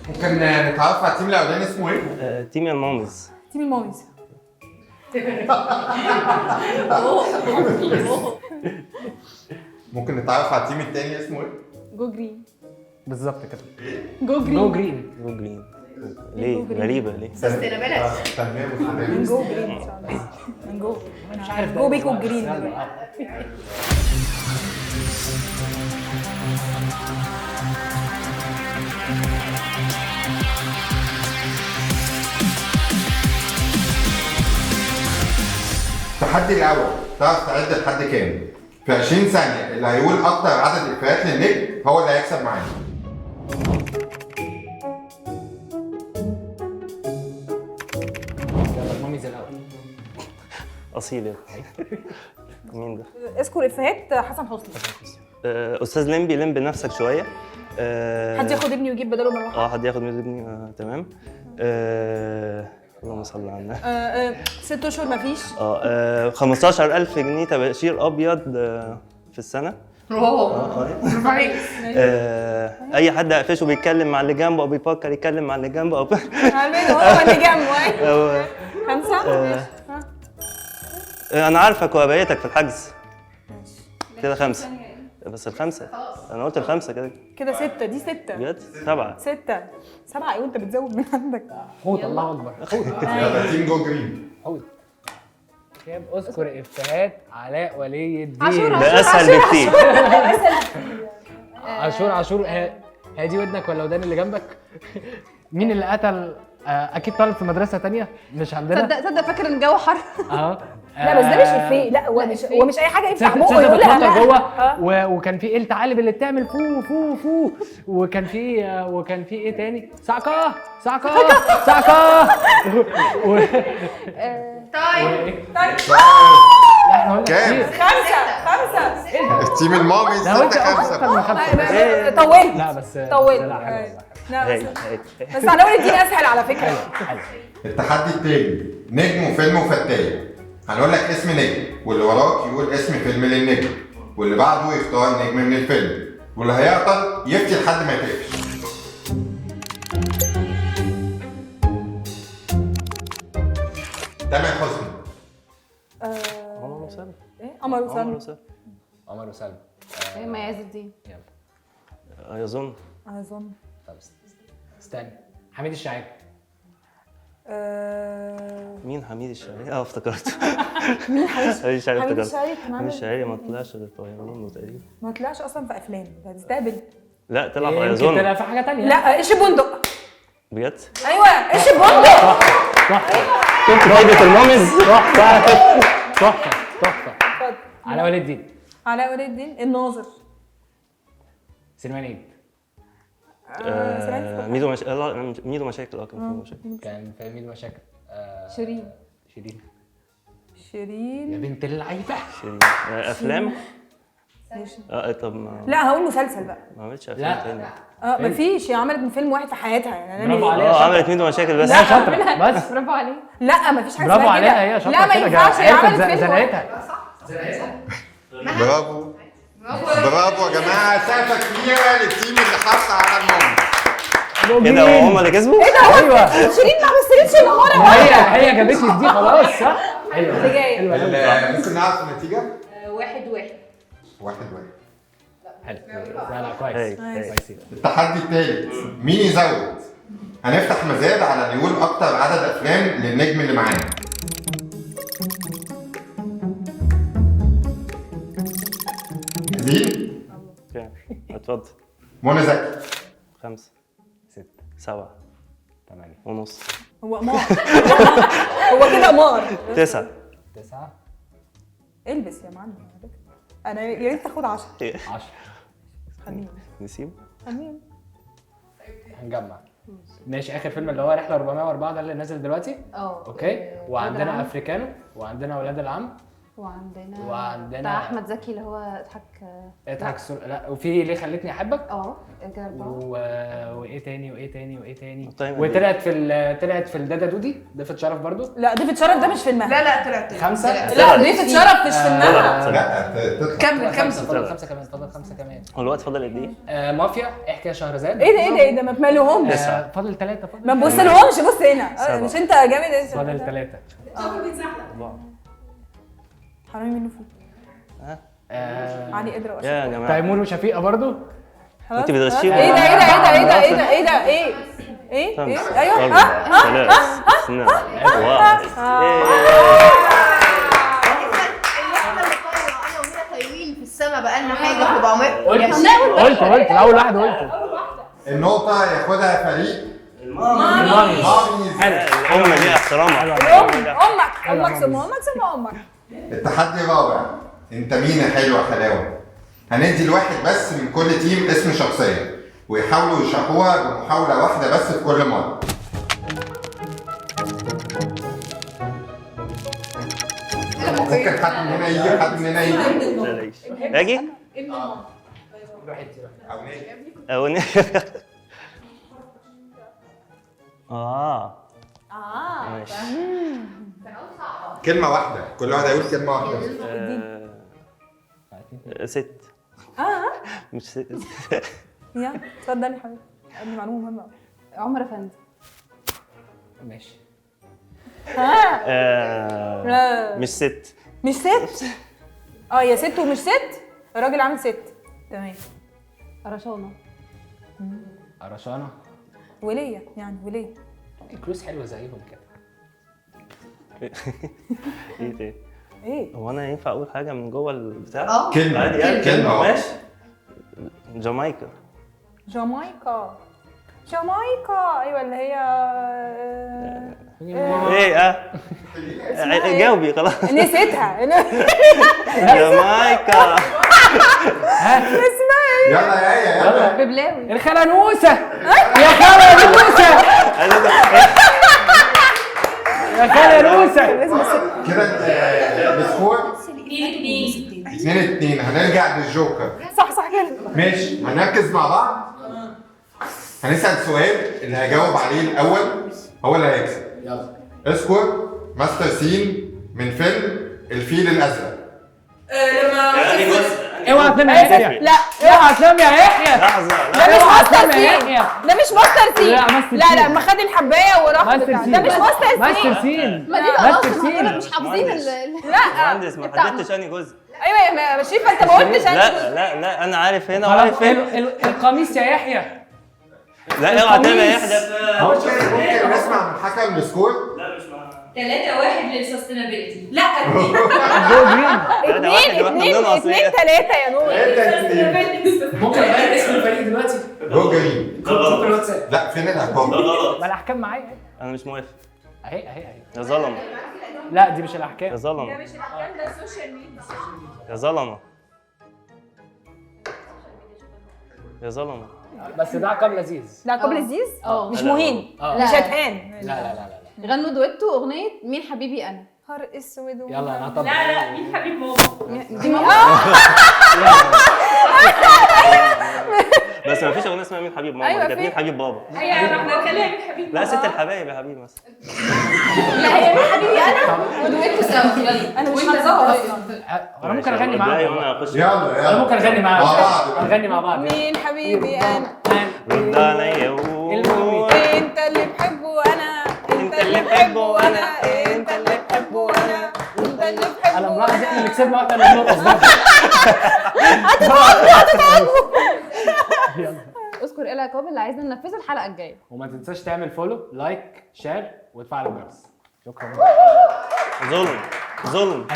ممكن نتعرف على التيم الاولاني اسمه ايه؟ تيم المامز. تيم الماميز. ممكن نتعرف على التيم التاني اسمه ايه؟ جو جرين. بالظبط كده. جو جرين. جو جرين. جو جرين. ليه؟ غريبة ليه؟ تنمية مستدامة. من جو جرين ان شاء الله. من جو. مش عارف جو بيكو جرين دلوقتي. التحدي الاول، تعرف تعد لحد كام؟ في 20 ثانية اللي هيقول أكتر عدد إفيهات للنجم هو اللي هيكسب معانا. يلا الماميز الاول. أصيل يا مين ده؟ اذكر افيهات حسن حسني. أستاذ لمبي لم بنفسك شوية. حد ياخد ابني ويجيب بداله مروحه. حد ياخد من ابني. تمام. اللهم صل على النبي. 6 اشهر مفيش. 15,000 جنيه تباشير أبيض في السنة. اي حد اقفشه بيتكلم مع اللي جنبه او بيفكر يتكلم مع اللي جنبه او عارفين هو اللي جنبه. 5. انا عارفك وابيتك في الحجز كده 5 بس ال5 انا قلت ال5 كده 6 دي 6 بجد 7 7 ايوه انت بتزود من عندك. حوت الله اكبر. حوت. يلا تيم جو جرين. حوت. كام اذكر افيهات علاء ولي الدين. ده اسهل بكتير. عاشور هادي ودنك ولا ودان اللي جنبك؟ مين اللي قتل اكيد طالب في مدرسه تانية مش عندنا. تصدق فاكر ان الجو حر. لا بس ده مش افيه. لا هو مش اي حاجه يفتح بقه يقولها جوه. وكان في ايه الثعالب اللي بتعمل فو فو فو. وكان في ايه تاني؟ صعقه. طيب احنا قلنا كام؟ 5 التيم الماميز 5. طولت. لا بس طولت. لا بس على اول الدين اسهل على فكره. التحدي التاني، نجم وفيلم وفتاية. هنقول لك اسم نجم واللي وراك يقول اسم فيلم للنجم واللي بعده يختار نجم من الفيلم واللي هيعطل يفتي لحد ما يتقفش. تامر حسني. عمر وسلمى. ايه قمر وسلمى. عمر وسلمى. ما عز الدين. يلا يظن. اظن. طب استنى. حميد الشاعري. مين حميد الشاعري؟ افتكرت. مين حميد الشاعري؟ حميد افتكرت. الشاعري كان حميد عامل الشاعري ما طلعش غير في ايظن تقريبا. ما طلعش اصلا في افلام. ده بتستهبل. لا طلع في يمكن ايظن. طلع في حاجه تانية. لا ايش بندق. بجد؟ ايوه ايش بندق. كنت جايبة المامز. تحفه. علاء ولي الدين. علاء ولي الدين. الناظر. سليمان عيد. ميدو ميدو مشاكل. كان في مشاكل. كان في ميدو مشاكل. شيرين. يا بنت اللعيبه. افلام. طب لا هقول مسلسل بقى. ما عملتش افلام تاني. مفيش. هي عملت فيلم واحد في حياتها يعني. برافو عليها. عملت ميدو مشاكل بس. لا شاطره بس. برافو عليك. لا مفيش حاجه برافو اسمها كده. عليها هي شاطره. لا ما ينفعش. هي عملت فيلم واحد. برافو يا جماعه. سقفه كبيره للتيم اللي حط على المامز. ايه ده هم اللي كسبوا؟ ايه ده؟ ايوه شيرين ما مثلتش النهارده. هي جابت لي دي خلاص صح؟ ايوه اللي جايه. ممكن نعرف النتيجه؟ 1-1. 1-1. حلو. لا كويس. كويس. التحدي التالت، مين يزود؟ هنفتح مزاد على اللي يقول اكتر عدد افلام للنجم اللي معانا. جاهزين؟ اتفضل. منى زكي. 5 6 7 8 ونص. هو قمار. هو كده قمار. 9 البس يا معلم. انا يا ريت تاخد 10. 10 خلينا نسيب. هنجمع. ماشي. اخر فيلم اللي هو رحله 404 ده اللي نازل دلوقتي. اوكي. وعندنا افريكانو وعندنا ولاد العم وعندنا بتاع احمد زكي اللي هو اضحك لا، وفي ليه خلتني احبك. وايه تاني وطلعت في الدادا دودي ضيفة شرف برضو. لا ضيفة شرف ده مش فيلمها. لا طلعت 5. لا ضيفة شرف مش فيلمها. لا كمل 5 كمان. فاضل 5 كمان. هو الوقت فاضل قد ايه؟ مافيا، احكي يا شهرزاد. ايه ده ما تملوهمش. فاضل 3. ما تبصلهمش، بص هنا. مش انت جامد. فاضل 3. حرامي منه فوق. علي قدر واشرف يا جماعه تيمور وشفيقة برضو. انت بتغشيهم. ايه ده ايه ايوه في السما بقالنا حاجه 400. قلت اول واحد قلت. النقطة ياخدها فريق المامي. الام دي احترامها. امك ثم امك. التحدي الرابع، انت مين حلوة حلاوة. هندي الواحد بس من كل تيم اسم شخصية ويحاولوا يشرحوها بمحاولة واحدة بس في كل مرة. ممكن حد من هنا يجي، حد من هنا يجي. اجي او ماشي. كلمة واحدة، كل واحد هيقول كلمة واحدة. ست. مش ست. يا اتفضلي يا حبيبي، عندي معلومة مهمة قوي. عمر افندي. ماشي. مش ست. مش ست؟ يا ست ومش ست؟ الراجل عامل ست. تمام. قرشانة. ولية يعني ولية. الكروس حلوة زيهم كده. ايه ده؟ ايه؟ هو انا ينفع اقول حاجه من جوه البتاع؟ كلمة كلمة ماشي. جامايكا. ايوه اللي هي ايه جاوبي خلاص. نسيتها. جامايكا. اسمها ايه؟ يلا يا ايه يلا. ببلاوي. الخلانوسة. يا خلانوسة. يا خلانوسة. كده السكور 2-2. هنرجع للجوكر. صح كده. ماشي، هنركز مع بعض. هنسأل سؤال، اللي هيجاوب عليه الأول هو اللي هيكسب. يلا. اذكر ماستر سين من فيلم الفيل الأزرق. اوعى تنام يا يحيى. لا اوعى تنام يا يحيى. لحظه. ده مش ماستر سين. يحيى. ده مش ماستر سين. لا، ماستر لا سين. ما خد الحبايه وراح ماستر بتاع. سين. ده مش ماستر ماستر سين. سين. ما دي بقى ماستر اصلا سين. احنا مش حافظين لا مهندس ما حددتش انهي جزء. ايوه يا شريف انت ما قلتش لا انا عارف هنا وعارف خلاص هنا. القميص يا يحيى. لا اوعى تنام يا يحيى. ممكن نسمع من حكم السكور؟ لا مش معانا. 3-1 للسستينابيلتي. لا اتنين تلاتة يا نور. ممكن اغير اسم الفريق دلوقتي؟ جو جميل. ممكن الواتساب. لا فين العقاب؟ ما الاحكام معايا اهي. انا مش موافق. اهي يا ظلمه. لا دي مش الاحكام. يا ظلمه. مش الأحكام، ده السوشيال ميديا. يا ظلمه. يا ظلمه. بس ده عقاب لذيذ. ده عقاب لذيذ؟ مش لا. مهين. لا. مش هتهان. لا غنوا دويتو اغنيه مين حبيبي انا. نهار اسود. يلا انا هطبق. لا مين حبيب ماما؟ دي مين؟ بس ما فيش اغنيه اسمها مين حبيب ماما. أيوة كانت مين حبيب بابا. هي احنا نخليها مين حبيب لا ماما. ست الحبايب يا حبيبي مثلا. لا هي مين حبيبي انا ودويتو سوا. يلا انا مش وانت حافظاها سوا. انا ممكن اغني معاهم. وانا اخش. يلا انا ممكن اغني مع معاهم. بعض. نغني مع بعض. مين حبيبي انا؟ رد عليا وقول. انت اللي بحبه انا. انت اللي بحبه وانا. انت اللي بحبه انا. انت اللي بحبه انا ملاحظ احنا اللي كسبنا اكتر من النقطه ده. اذكر ايه العقاب اللي عايزنا ننفذه الحلقه الجايه. وما تنساش تعمل فولو، لايك، شير وتفعل الجرس. شكرا. ظلم.